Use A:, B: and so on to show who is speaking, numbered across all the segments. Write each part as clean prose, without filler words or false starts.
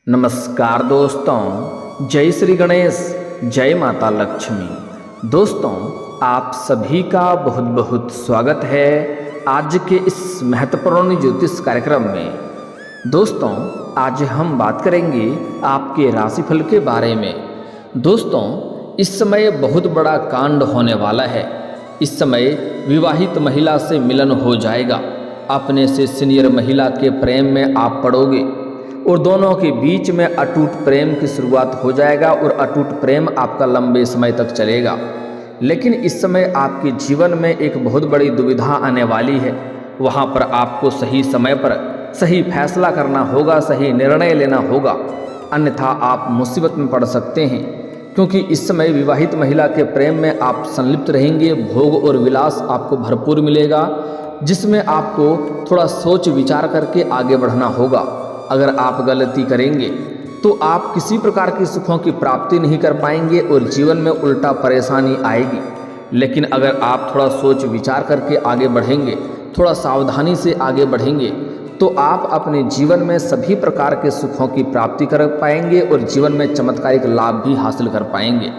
A: नमस्कार दोस्तों, जय श्री गणेश, जय माता लक्ष्मी। दोस्तों, आप सभी का बहुत बहुत स्वागत है आज के इस महत्वपूर्ण ज्योतिष कार्यक्रम में। दोस्तों, आज हम बात करेंगे आपके राशिफल के बारे में। दोस्तों, इस समय बहुत बड़ा कांड होने वाला है। इस समय विवाहित महिला से मिलन हो जाएगा। अपने से सीनियर महिला के प्रेम में आप पड़ोगे और दोनों के बीच में अटूट प्रेम की शुरुआत हो जाएगा और अटूट प्रेम आपका लंबे समय तक चलेगा। लेकिन इस समय आपके जीवन में एक बहुत बड़ी दुविधा आने वाली है। वहाँ पर आपको सही समय पर सही फैसला करना होगा, सही निर्णय लेना होगा, अन्यथा आप मुसीबत में पड़ सकते हैं। क्योंकि इस समय विवाहित महिला के प्रेम में आप संलिप्त रहेंगे। भोग और विलास आपको भरपूर मिलेगा, जिसमें आपको थोड़ा सोच विचार करके आगे बढ़ना होगा। अगर आप गलती करेंगे तो आप किसी प्रकार की सुखों की प्राप्ति नहीं कर पाएंगे और जीवन में उल्टा परेशानी आएगी। लेकिन अगर आप थोड़ा सोच विचार करके आगे बढ़ेंगे, थोड़ा सावधानी से आगे बढ़ेंगे, तो आप अपने जीवन में सभी प्रकार के सुखों की प्राप्ति कर पाएंगे और जीवन में चमत्कारिक लाभ भी हासिल कर पाएंगे।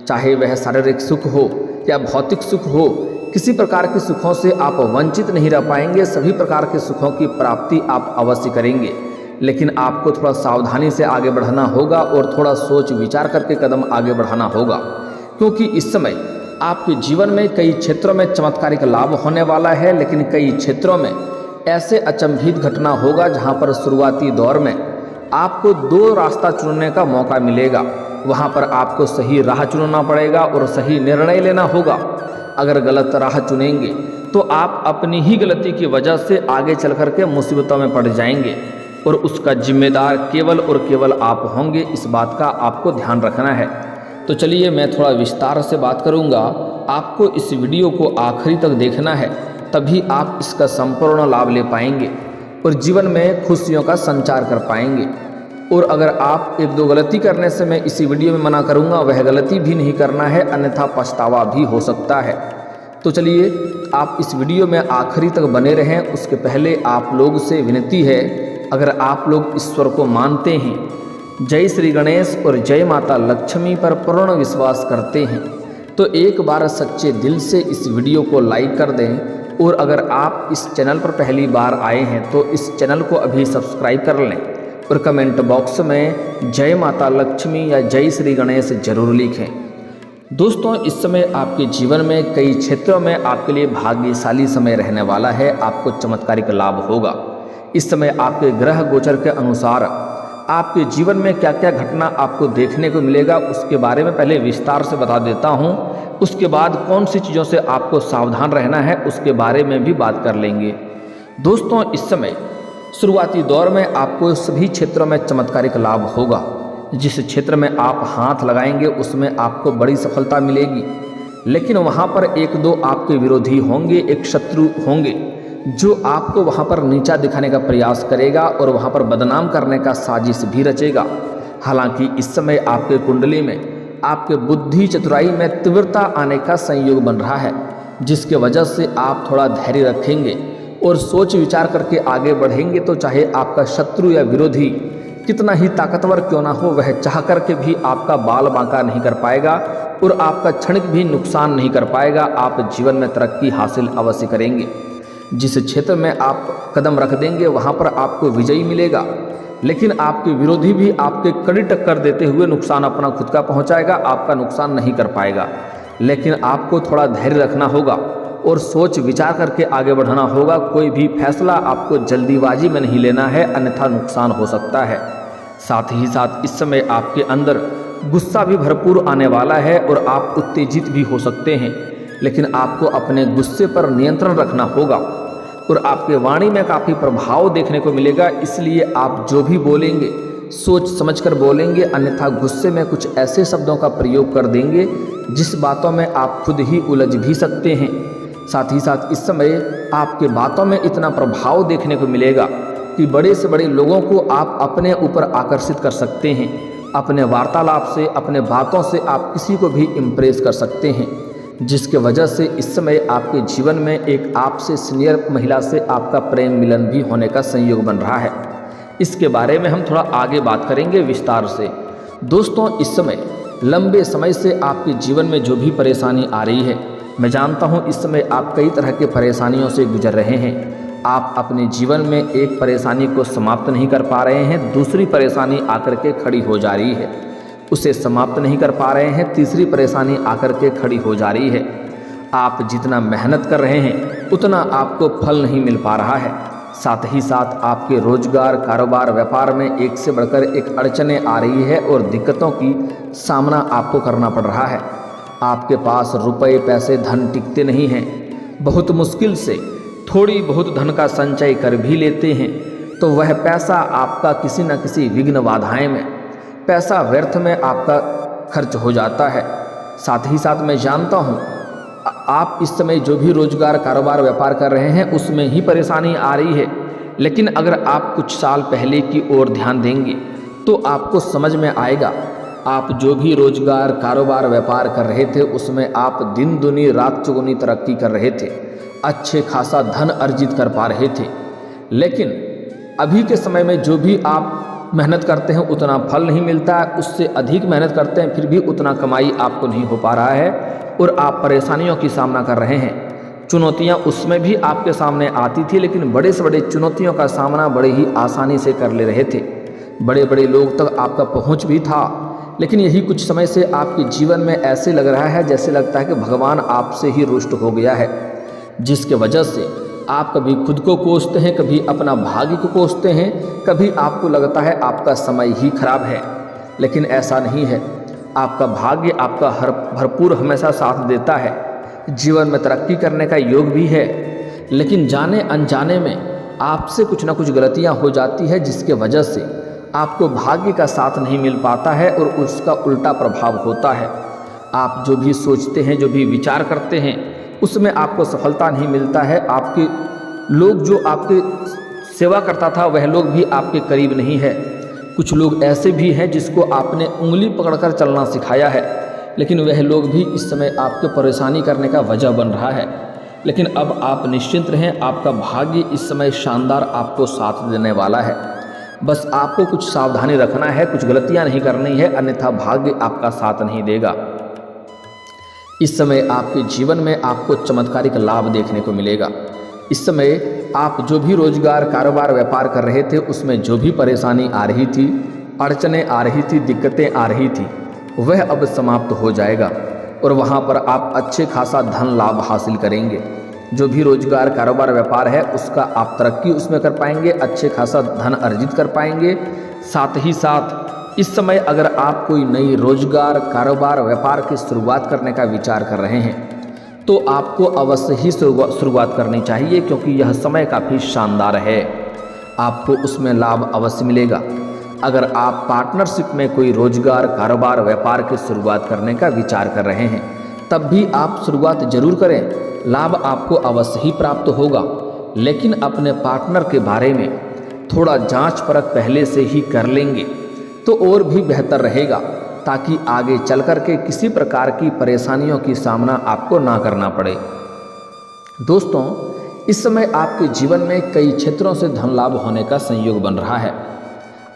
A: चाहे वह शारीरिक सुख हो या भौतिक सुख हो, किसी प्रकार के सुखों से आप वंचित नहीं रह पाएंगे। सभी प्रकार के सुखों की प्राप्ति आप अवश्य करेंगे। लेकिन आपको थोड़ा सावधानी से आगे बढ़ना होगा और थोड़ा सोच विचार करके कदम आगे बढ़ाना होगा। क्योंकि इस समय आपके जीवन में कई क्षेत्रों में चमत्कारिक लाभ होने वाला है, लेकिन कई क्षेत्रों में ऐसे अचंभित घटना होगा जहां पर शुरुआती दौर में आपको दो रास्ता चुनने का मौका मिलेगा। वहां पर आपको सही राह चुनना पड़ेगा और सही निर्णय लेना होगा। अगर गलत राह चुनेंगे तो आप अपनी ही गलती की वजह से आगे चल करके मुसीबतों में पड़ जाएंगे और उसका जिम्मेदार केवल और केवल आप होंगे। इस बात का आपको ध्यान रखना है। तो चलिए, मैं थोड़ा विस्तार से बात करूंगा। आपको इस वीडियो को आखिरी तक देखना है, तभी आप इसका संपूर्ण लाभ ले पाएंगे और जीवन में खुशियों का संचार कर पाएंगे। और अगर आप एक दो गलती करने से मैं इसी वीडियो में मना करूंगा, वह गलती भी नहीं करना है, अन्यथा पछतावा भी हो सकता है। तो चलिए, आप इस वीडियो में आखिरी तक बने रहें। उसके पहले आप लोग से विनती है, अगर आप लोग ईश्वर को मानते हैं, जय श्री गणेश और जय माता लक्ष्मी पर पूर्ण विश्वास करते हैं, तो एक बार सच्चे दिल से इस वीडियो को लाइक कर दें। और अगर आप इस चैनल पर पहली बार आए हैं तो इस चैनल को अभी सब्सक्राइब कर लें और कमेंट बॉक्स में जय माता लक्ष्मी या जय श्री गणेश जरूर लिखें। दोस्तों, इस समय आपके जीवन में कई क्षेत्रों में आपके लिए भाग्यशाली समय रहने वाला है। आपको चमत्कारिक लाभ होगा। इस समय आपके ग्रह गोचर के अनुसार आपके जीवन में क्या क्या घटना आपको देखने को मिलेगा, उसके बारे में पहले विस्तार से बता देता हूं। उसके बाद कौन सी चीज़ों से आपको सावधान रहना है, उसके बारे में भी बात कर लेंगे। दोस्तों, इस समय शुरुआती दौर में आपको सभी क्षेत्रों में चमत्कारिक लाभ होगा। जिस क्षेत्र में आप हाथ लगाएंगे उसमें आपको बड़ी सफलता मिलेगी। लेकिन वहाँ पर एक दो आपके विरोधी होंगे, एक शत्रु होंगे जो आपको वहाँ पर नीचा दिखाने का प्रयास करेगा और वहाँ पर बदनाम करने का साजिश भी रचेगा। हालांकि इस समय आपके कुंडली में आपके बुद्धि चतुराई में तीव्रता आने का संयोग बन रहा है, जिसके वजह से आप थोड़ा धैर्य रखेंगे और सोच विचार करके आगे बढ़ेंगे। तो चाहे आपका शत्रु या विरोधी कितना ही ताकतवर क्यों ना हो, वह चाह करके भी आपका बाल बांका नहीं कर पाएगा और आपका क्षणिक भी नुकसान नहीं कर पाएगा। आप जीवन में तरक्की हासिल अवश्य करेंगे। जिस क्षेत्र में आप कदम रख देंगे वहाँ पर आपको विजयी मिलेगा। लेकिन आपके विरोधी भी आपके कड़ी टक्कर देते हुए नुकसान अपना खुद का पहुँचाएगा, आपका नुकसान नहीं कर पाएगा। लेकिन आपको थोड़ा धैर्य रखना होगा और सोच विचार करके आगे बढ़ना होगा। कोई भी फैसला आपको जल्दीबाजी में नहीं लेना है, अन्यथा नुकसान हो सकता है। साथ ही साथ इस समय आपके अंदर गुस्सा भी भरपूर आने वाला है और आप उत्तेजित भी हो सकते हैं। लेकिन आपको अपने गुस्से पर नियंत्रण रखना होगा और आपके वाणी में काफ़ी प्रभाव देखने को मिलेगा। इसलिए आप जो भी बोलेंगे सोच समझकर बोलेंगे, अन्यथा गुस्से में कुछ ऐसे शब्दों का प्रयोग कर देंगे जिस बातों में आप खुद ही उलझ भी सकते हैं। साथ ही साथ इस समय आपके बातों में इतना प्रभाव देखने को मिलेगा कि बड़े से बड़े लोगों को आप अपने ऊपर आकर्षित कर सकते हैं। अपने वार्तालाप से, अपने बातों से आप किसी को भी इम्प्रेस कर सकते हैं, जिसके वजह से इस समय आपके जीवन में एक आपसे सीनियर महिला से आपका प्रेम मिलन भी होने का संयोग बन रहा है। इसके बारे में हम थोड़ा आगे बात करेंगे विस्तार से। दोस्तों, इस समय लंबे समय से आपके जीवन में जो भी परेशानी आ रही है, मैं जानता हूँ इस समय आप कई तरह के परेशानियों से गुजर रहे हैं। आप अपने जीवन में एक परेशानी को समाप्त नहीं कर पा रहे हैं, दूसरी परेशानी आकर के खड़ी हो जा रही है, उसे समाप्त नहीं कर पा रहे हैं, तीसरी परेशानी आकर के खड़ी हो जा रही है। आप जितना मेहनत कर रहे हैं उतना आपको फल नहीं मिल पा रहा है। साथ ही साथ आपके रोजगार, कारोबार, व्यापार में एक से बढ़कर एक अड़चनें आ रही है और दिक्कतों की सामना आपको करना पड़ रहा है। आपके पास रुपए, पैसे, धन टिकते नहीं हैं। बहुत मुश्किल से थोड़ी बहुत धन का संचय कर भी लेते हैं तो वह पैसा आपका किसी न किसी विघ्न बाधाएं में, पैसा व्यर्थ में आपका खर्च हो जाता है। साथ ही साथ मैं जानता हूँ आप इस समय जो भी रोजगार, कारोबार, व्यापार कर रहे हैं उसमें ही परेशानी आ रही है। लेकिन अगर आप कुछ साल पहले की ओर ध्यान देंगे तो आपको समझ में आएगा, आप जो भी रोजगार, कारोबार, व्यापार कर रहे थे उसमें आप दिन दुनी रात चौगुनी तरक्की कर रहे थे, अच्छे खासा धन अर्जित कर पा रहे थे। लेकिन अभी के समय में जो भी आप मेहनत करते हैं उतना फल नहीं मिलता है, उससे अधिक मेहनत करते हैं फिर भी उतना कमाई आपको नहीं हो पा रहा है और आप परेशानियों की सामना कर रहे हैं। चुनौतियां उसमें भी आपके सामने आती थी, लेकिन बड़े से बड़े चुनौतियों का सामना बड़े ही आसानी से कर ले रहे थे। बड़े बड़े लोग तक आपका पहुंच भी था। लेकिन यही कुछ समय से आपके जीवन में ऐसे लग रहा है जैसे लगता है कि भगवान आपसे ही रुष्ट हो गया है, जिसके वजह से आप कभी खुद को कोसते हैं, कभी अपना भाग्य को कोसते हैं, कभी आपको लगता है आपका समय ही खराब है। लेकिन ऐसा नहीं है, आपका भाग्य आपका भरपूर हमेशा साथ देता है। जीवन में तरक्की करने का योग भी है, लेकिन जाने अनजाने में आपसे कुछ ना कुछ गलतियां हो जाती है जिसके वजह से आपको भाग्य का साथ नहीं मिल पाता है और उसका उल्टा प्रभाव होता है। आप जो भी सोचते हैं, जो भी विचार करते हैं उसमें आपको सफलता नहीं मिलता है। आपके लोग जो आपके सेवा करता था वह लोग भी आपके करीब नहीं है। कुछ लोग ऐसे भी हैं जिसको आपने उंगली पकड़कर चलना सिखाया है, लेकिन वह लोग भी इस समय आपके परेशानी करने का वजह बन रहा है। लेकिन अब आप निश्चिंत रहें, आपका भाग्य इस समय शानदार आपको साथ देने वाला है। बस आपको कुछ सावधानी रखना है, कुछ गलतियां नहीं करनी है, अन्यथा भाग्य आपका साथ नहीं देगा। इस समय आपके जीवन में आपको चमत्कारिक लाभ देखने को मिलेगा। इस समय आप जो भी रोजगार, कारोबार, व्यापार कर रहे थे उसमें जो भी परेशानी आ रही थी, अड़चनें आ रही थी, दिक्कतें आ रही थी, वह अब समाप्त हो जाएगा और वहाँ पर आप अच्छे खासा धन लाभ हासिल करेंगे। जो भी रोजगार, कारोबार, व्यापार है उसका आप तरक्की उसमें कर पाएंगे, अच्छे खासा धन अर्जित कर पाएंगे। साथ ही साथ इस समय अगर आप कोई नई रोजगार, कारोबार, व्यापार की शुरुआत करने का विचार कर रहे हैं तो आपको अवश्य ही शुरुआत करनी चाहिए, क्योंकि यह समय काफ़ी शानदार है, आपको उसमें लाभ अवश्य मिलेगा। अगर आप पार्टनरशिप में कोई रोजगार, कारोबार, व्यापार की शुरुआत करने का विचार कर रहे हैं तब भी आप शुरुआत जरूर करें, लाभ आपको अवश्य ही प्राप्त होगा। लेकिन अपने पार्टनर के बारे में थोड़ा जांच परख पहले से ही कर लेंगे तो और भी बेहतर रहेगा, ताकि आगे चल कर के किसी प्रकार की परेशानियों की सामना आपको ना करना पड़े। दोस्तों, इस समय आपके जीवन में कई क्षेत्रों से धन लाभ होने का संयोग बन रहा है।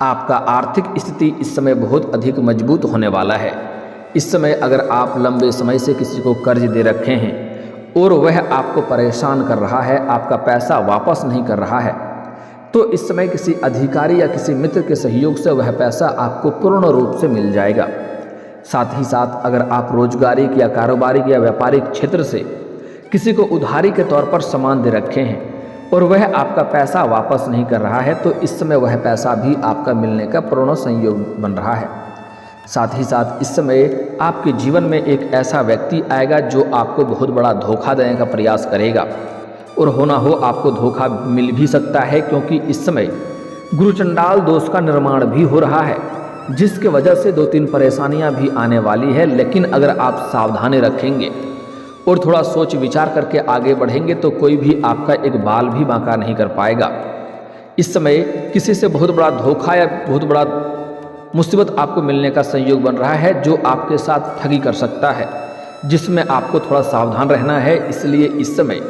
A: आपका आर्थिक स्थिति इस समय बहुत अधिक मजबूत होने वाला है। इस समय अगर आप लंबे समय से किसी को कर्ज दे रखे हैं और वह आपको परेशान कर रहा है, आपका पैसा वापस नहीं कर रहा है, तो इस समय किसी अधिकारी या किसी मित्र के सहयोग से वह पैसा आपको पूर्ण रूप से मिल जाएगा। साथ ही साथ अगर आप रोजगारिक या कारोबारिक या व्यापारिक क्षेत्र से किसी को उधारी के तौर पर सामान दे रखे हैं और वह आपका पैसा वापस नहीं कर रहा है, तो इस समय वह पैसा भी आपका मिलने का पूर्ण संयोग बन रहा है। साथ ही साथ इस समय आपके जीवन में एक ऐसा व्यक्ति आएगा जो आपको बहुत बड़ा धोखा देने का प्रयास करेगा और होना हो आपको धोखा मिल भी सकता है, क्योंकि इस समय गुरु चंडाल दोष का निर्माण भी हो रहा है, जिसके वजह से 2-3 परेशानियां भी आने वाली है। लेकिन अगर आप सावधानी रखेंगे और थोड़ा सोच विचार करके आगे बढ़ेंगे तो कोई भी आपका एक बाल भी बांका नहीं कर पाएगा। इस समय किसी से बहुत बड़ा धोखा या बहुत बड़ा मुसीबत आपको मिलने का संयोग बन रहा है, जो आपके साथ ठगी कर सकता है, जिसमें आपको थोड़ा सावधान रहना है। इसलिए इस समय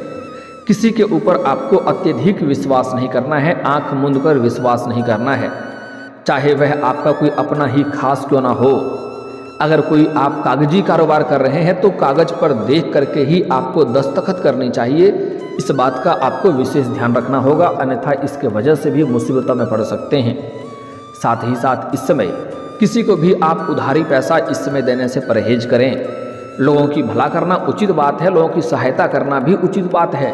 A: किसी के ऊपर आपको अत्यधिक विश्वास नहीं करना है, आंख मूंद कर विश्वास नहीं करना है, चाहे वह आपका कोई अपना ही खास क्यों ना हो। अगर कोई आप कागजी कारोबार कर रहे हैं तो कागज पर देख करके ही आपको दस्तखत करनी चाहिए। इस बात का आपको विशेष ध्यान रखना होगा, अन्यथा इसके वजह से भी मुसीबतों में पड़ सकते हैं। साथ ही साथ इस समय किसी को भी आप उधारी पैसा इस समय देने से परहेज करें। लोगों की भला करना उचित बात है, लोगों की सहायता करना भी उचित बात है,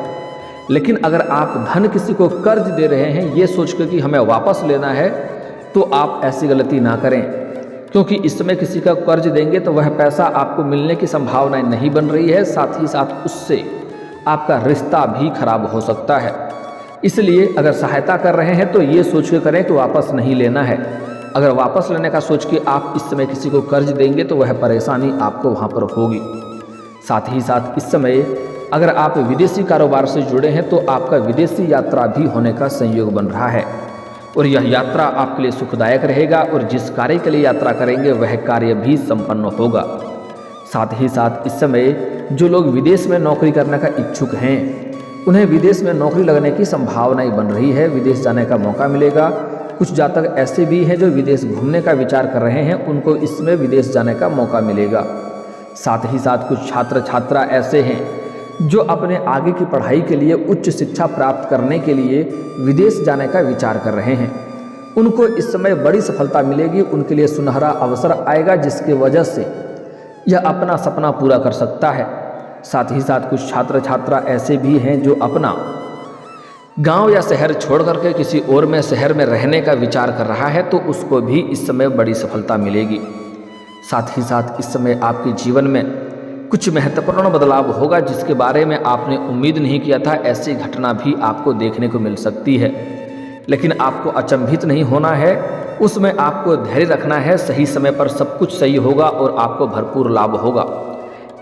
A: लेकिन अगर आप धन किसी को कर्ज दे रहे हैं ये सोच कर कि हमें वापस लेना है, तो आप ऐसी गलती ना करें, क्योंकि इस समय किसी का कर्ज देंगे तो वह पैसा आपको मिलने की संभावना नहीं बन रही है, साथ ही साथ उससे आपका रिश्ता भी खराब हो सकता है। इसलिए अगर सहायता कर रहे हैं तो ये सोच के करें कि वापस नहीं लेना है। अगर वापस लेने का सोच के आप इस समय किसी को कर्ज देंगे तो वह परेशानी आपको वहाँ पर होगी। साथ ही साथ इस समय अगर आप विदेशी कारोबार से जुड़े हैं तो आपका विदेशी यात्रा भी होने का संयोग बन रहा है, और यह यात्रा आपके लिए सुखदायक रहेगा, और जिस कार्य के लिए यात्रा करेंगे वह कार्य भी संपन्न होगा। साथ ही साथ इस समय जो लोग विदेश में नौकरी करने का इच्छुक हैं उन्हें विदेश में नौकरी लगने की संभावनाएं बन रही है, विदेश जाने का मौका मिलेगा। कुछ जातक ऐसे भी हैं जो विदेश घूमने का विचार कर रहे हैं, उनको इसमें विदेश जाने का मौका मिलेगा। साथ ही साथ कुछ छात्र छात्रा ऐसे हैं जो अपने आगे की पढ़ाई के लिए उच्च शिक्षा प्राप्त करने के लिए विदेश जाने का विचार कर रहे हैं, उनको इस समय बड़ी सफलता मिलेगी, उनके लिए सुनहरा अवसर आएगा जिसकी वजह से यह अपना सपना पूरा कर सकता है। साथ ही साथ कुछ छात्र छात्रा ऐसे भी हैं जो अपना गांव या शहर छोड़ करके किसी और में शहर में रहने का विचार कर रहा है, तो उसको भी इस समय बड़ी सफलता मिलेगी। साथ ही साथ इस समय आपके जीवन में कुछ महत्वपूर्ण बदलाव होगा जिसके बारे में आपने उम्मीद नहीं किया था, ऐसी घटना भी आपको देखने को मिल सकती है। लेकिन आपको अचंभित नहीं होना है, उसमें आपको धैर्य रखना है। सही समय पर सब कुछ सही होगा और आपको भरपूर लाभ होगा।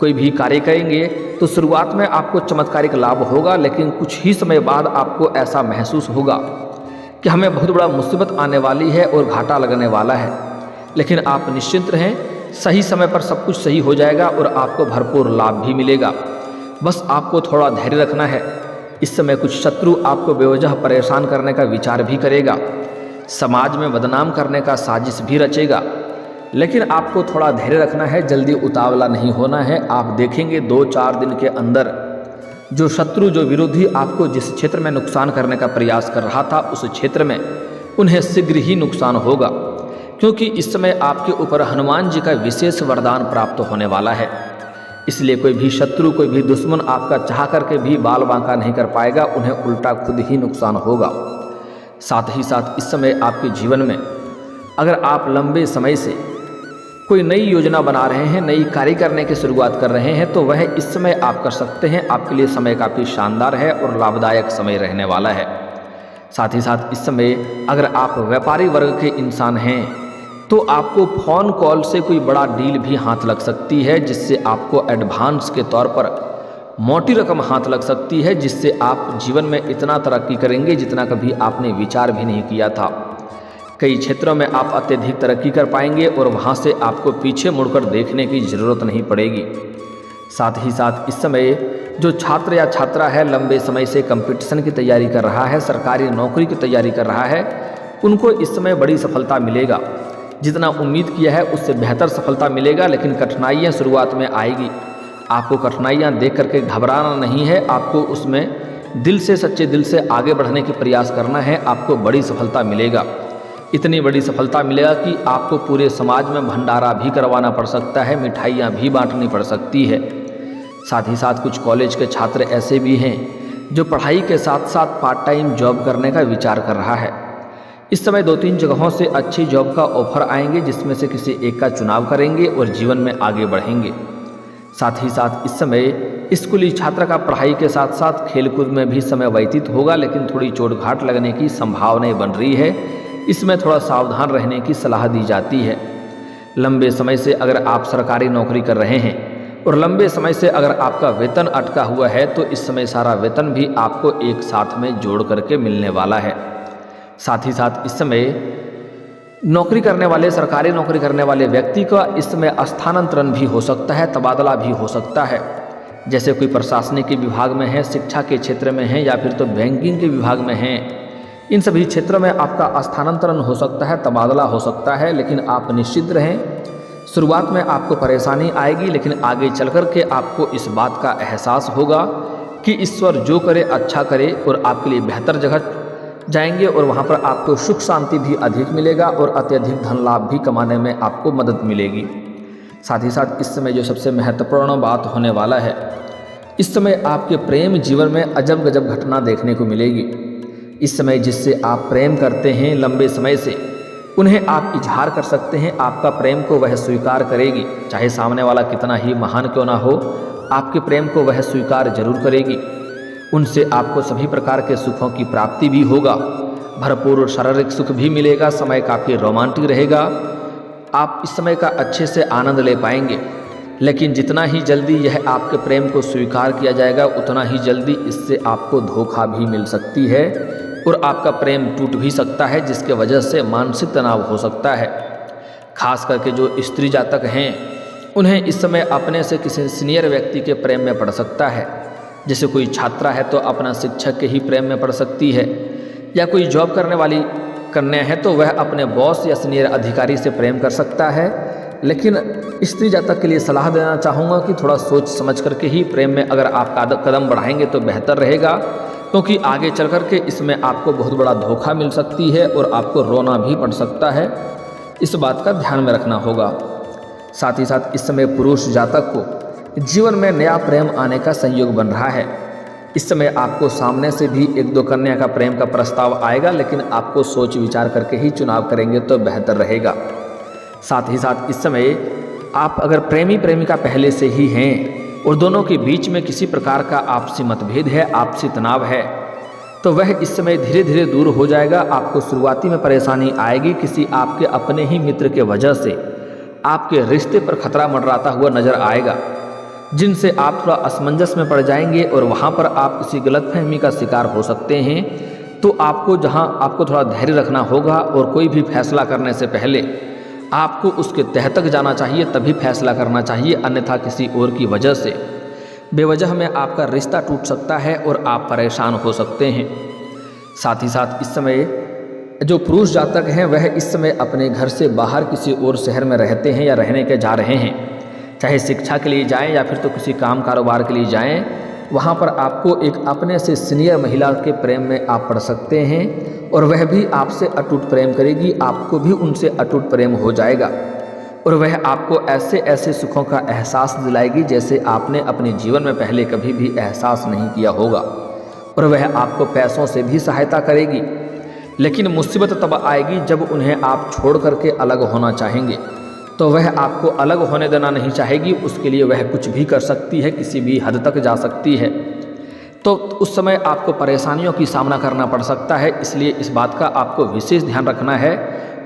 A: कोई भी कार्य करेंगे तो शुरुआत में आपको चमत्कारिक लाभ होगा, लेकिन कुछ ही समय बाद आपको ऐसा महसूस होगा कि हमें बहुत बड़ा मुसीबत आने वाली है और घाटा लगने वाला है। लेकिन आप निश्चिंत रहें, सही समय पर सब कुछ सही हो जाएगा और आपको भरपूर लाभ भी मिलेगा। बस आपको थोड़ा धैर्य रखना है। इस समय कुछ शत्रु आपको बेवजह परेशान करने का विचार भी करेगा, समाज में बदनाम करने का साजिश भी रचेगा, लेकिन आपको थोड़ा धैर्य रखना है, जल्दी उतावला नहीं होना है। आप देखेंगे 2-4 दिन के अंदर जो शत्रु, जो विरोधी आपको जिस क्षेत्र में नुकसान करने का प्रयास कर रहा था उस क्षेत्र में उन्हें शीघ्र ही नुकसान होगा, क्योंकि इस समय आपके ऊपर हनुमान जी का विशेष वरदान प्राप्त होने वाला है। इसलिए कोई भी शत्रु, कोई भी दुश्मन आपका चाह करके भी बाल बांका नहीं कर पाएगा, उन्हें उल्टा खुद ही नुकसान होगा। साथ ही साथ इस समय आपके जीवन में अगर आप लंबे समय से कोई नई योजना बना रहे हैं, नई कार्य करने की शुरुआत कर रहे हैं, तो वह इस समय आप कर सकते हैं। आपके लिए समय काफ़ी शानदार है और लाभदायक समय रहने वाला है। साथ ही साथ इस समय अगर आप व्यापारी वर्ग के इंसान हैं तो आपको फ़ोन कॉल से कोई बड़ा डील भी हाथ लग सकती है, जिससे आपको एडवांस के तौर पर मोटी रकम हाथ लग सकती है, जिससे आप जीवन में इतना तरक्की करेंगे जितना कभी आपने विचार भी नहीं किया था। कई क्षेत्रों में आप अत्यधिक तरक्की कर पाएंगे और वहां से आपको पीछे मुड़कर देखने की ज़रूरत नहीं पड़ेगी। साथ ही साथ इस समय जो छात्र या छात्रा है लंबे समय से कंपटीशन की तैयारी कर रहा है, सरकारी नौकरी की तैयारी कर रहा है, उनको इस समय बड़ी सफलता मिलेगा। जितना उम्मीद किया है उससे बेहतर सफलता मिलेगा, लेकिन कठिनाइयाँ शुरुआत में आएगी। आपको कठिनाइयाँ देख करके घबराना नहीं है, आपको उसमें दिल से, सच्चे दिल से आगे बढ़ने की प्रयास करना है। आपको बड़ी सफलता मिलेगा, इतनी बड़ी सफलता मिलेगा कि आपको पूरे समाज में भंडारा भी करवाना पड़ सकता है, मिठाइयाँ भी बांटनी पड़ सकती है। साथ ही साथ कुछ कॉलेज के छात्र ऐसे भी हैं जो पढ़ाई के साथ साथ पार्ट टाइम जॉब करने का विचार कर रहा है। इस समय 2-3 जगहों से अच्छी जॉब का ऑफर आएंगे, जिसमें से किसी एक का चुनाव करेंगे और जीवन में आगे बढ़ेंगे। साथ ही साथ इस समय स्कूली छात्र का पढ़ाई के साथ साथ खेलकूद में भी समय व्यतीत होगा, लेकिन थोड़ी चोट घाट लगने की संभावनाएं बन रही है। इसमें थोड़ा सावधान रहने की सलाह दी जाती है। लंबे समय से अगर आप सरकारी नौकरी कर रहे हैं और लंबे समय से अगर आपका वेतन अटका हुआ है, तो इस समय सारा वेतन भी आपको एक साथ में जोड़ करके मिलने वाला है। साथ ही साथ इस समय नौकरी करने वाले, सरकारी नौकरी करने वाले व्यक्ति का इस समय स्थानांतरण भी हो सकता है, तबादला भी हो सकता है। जैसे कोई प्रशासनिक के विभाग में है, शिक्षा के क्षेत्र में है या फिर तो बैंकिंग के विभाग में है, इन सभी क्षेत्रों में आपका स्थानांतरण हो सकता है, तबादला हो सकता है। लेकिन आप निश्चित रहें, शुरुआत में आपको परेशानी आएगी, लेकिन आगे चल कर के आपको इस बात का एहसास होगा कि ईश्वर जो करे अच्छा करे और आपके लिए बेहतर जगह जाएंगे और वहाँ पर आपको सुख शांति भी अधिक मिलेगा और अत्यधिक धन लाभ भी कमाने में आपको मदद मिलेगी। साथ ही साथ इस समय जो सबसे महत्वपूर्ण बात होने वाला है, इस समय आपके प्रेम जीवन में अजब गजब घटना देखने को मिलेगी। इस समय जिससे आप प्रेम करते हैं लंबे समय से, उन्हें आप इजहार कर सकते हैं। आपका प्रेम को वह स्वीकार करेगी, चाहे सामने वाला कितना ही महान क्यों ना हो, आपके प्रेम को वह स्वीकार जरूर करेगी। उनसे आपको सभी प्रकार के सुखों की प्राप्ति भी होगा, भरपूर शारीरिक सुख भी मिलेगा, समय काफ़ी रोमांटिक रहेगा, आप इस समय का अच्छे से आनंद ले पाएंगे। लेकिन जितना ही जल्दी यह आपके प्रेम को स्वीकार किया जाएगा, उतना ही जल्दी इससे आपको धोखा भी मिल सकती है और आपका प्रेम टूट भी सकता है, जिसके वजह से मानसिक तनाव हो सकता है। खास करके जो स्त्री जातक हैं, उन्हें इस समय अपने से किसी सीनियर व्यक्ति के प्रेम में पड़ सकता है। जैसे कोई छात्रा है तो अपना शिक्षक के ही प्रेम में पड़ सकती है, या कोई जॉब करने वाली कन्या है तो वह अपने बॉस या सीनियर अधिकारी से प्रेम कर सकता है। लेकिन स्त्री जातक के लिए सलाह देना चाहूँगा कि थोड़ा सोच समझ करके ही प्रेम में अगर आप कदम बढ़ाएंगे तो बेहतर रहेगा, क्योंकि आगे चल कर के इसमें आपको बहुत बड़ा धोखा मिल सकती है और आपको रोना भी पड़ सकता है। इस बात का ध्यान में रखना होगा। साथ ही साथ इस समय पुरुष जातक को जीवन में नया प्रेम आने का संयोग बन रहा है। इस समय आपको सामने से भी एक दो कन्या का प्रेम का प्रस्ताव आएगा, लेकिन आपको सोच विचार करके ही चुनाव करेंगे तो बेहतर रहेगा। साथ ही साथ इस समय आप अगर प्रेमी प्रेमिका पहले से ही हैं और दोनों के बीच में किसी प्रकार का आपसी मतभेद है, आपसी तनाव है, तो वह इस समय धीरे धीरे दूर हो जाएगा। आपको शुरुआती में परेशानी आएगी, किसी आपके अपने ही मित्र के वजह से आपके रिश्ते पर खतरा मंडराता हुआ नजर आएगा, जिनसे आप थोड़ा असमंजस में पड़ जाएंगे और वहाँ पर आप किसी गलतफहमी का शिकार हो सकते हैं। तो आपको थोड़ा धैर्य रखना होगा और कोई भी फैसला करने से पहले आपको उसके तह तक जाना चाहिए, तभी फैसला करना चाहिए। अन्यथा किसी और की वजह से बेवजह में आपका रिश्ता टूट सकता है और आप परेशान हो सकते हैं। साथ ही साथ इस समय जो पुरुष जातक हैं वह इस समय अपने घर से बाहर किसी और शहर में रहते हैं या रहने के जा रहे हैं, चाहे शिक्षा के लिए जाएं या फिर तो किसी काम कारोबार के लिए जाएं, वहाँ पर आपको एक अपने से सीनियर महिला के प्रेम में आप पड़ सकते हैं और वह भी आपसे अटूट प्रेम करेगी, आपको भी उनसे अटूट प्रेम हो जाएगा और वह आपको ऐसे ऐसे सुखों का एहसास दिलाएगी जैसे आपने अपने जीवन में पहले कभी भी एहसास नहीं किया होगा। और वह आपको पैसों से भी सहायता करेगी, लेकिन मुसीबत तब आएगी जब उन्हें आप छोड़ करके अलग होना चाहेंगे, तो वह आपको अलग होने देना नहीं चाहेगी। उसके लिए वह कुछ भी कर सकती है, किसी भी हद तक जा सकती है। तो उस समय आपको परेशानियों की सामना करना पड़ सकता है, इसलिए इस बात का आपको विशेष ध्यान रखना है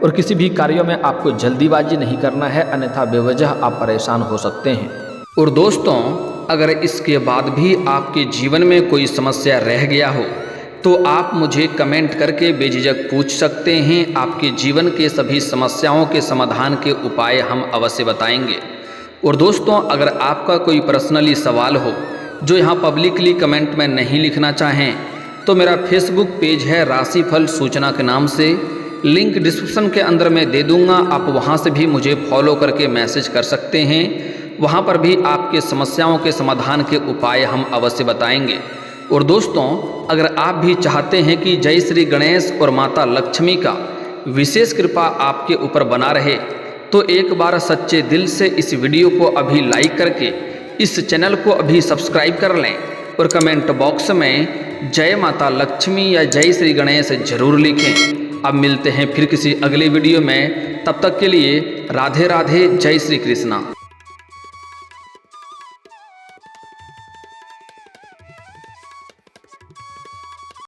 A: और किसी भी कार्यों में आपको जल्दीबाजी नहीं करना है, अन्यथा बेवजह आप परेशान हो सकते हैं। और दोस्तों, अगर इसके बाद भी आपके जीवन में कोई समस्या रह गया हो तो आप मुझे कमेंट करके बेझिझक पूछ सकते हैं। आपके जीवन के सभी समस्याओं के समाधान के उपाय हम अवश्य बताएंगे। और दोस्तों, अगर आपका कोई पर्सनली सवाल हो जो यहाँ पब्लिकली कमेंट में नहीं लिखना चाहें, तो मेरा फेसबुक पेज है राशिफल सूचना के नाम से, लिंक डिस्क्रिप्शन के अंदर मैं दे दूँगा। आप वहाँ से भी मुझे फॉलो करके मैसेज कर सकते हैं। वहाँ पर भी आपके समस्याओं के समाधान के उपाय हम अवश्य बताएंगे। और दोस्तों, अगर आप भी चाहते हैं कि जय श्री गणेश और माता लक्ष्मी का विशेष कृपा आपके ऊपर बना रहे, तो एक बार सच्चे दिल से इस वीडियो को अभी लाइक करके इस चैनल को अभी सब्सक्राइब कर लें और कमेंट बॉक्स में जय माता लक्ष्मी या जय श्री गणेश जरूर लिखें। अब मिलते हैं फिर किसी अगले वीडियो में, तब तक के लिए राधे राधे, जय श्री कृष्णा।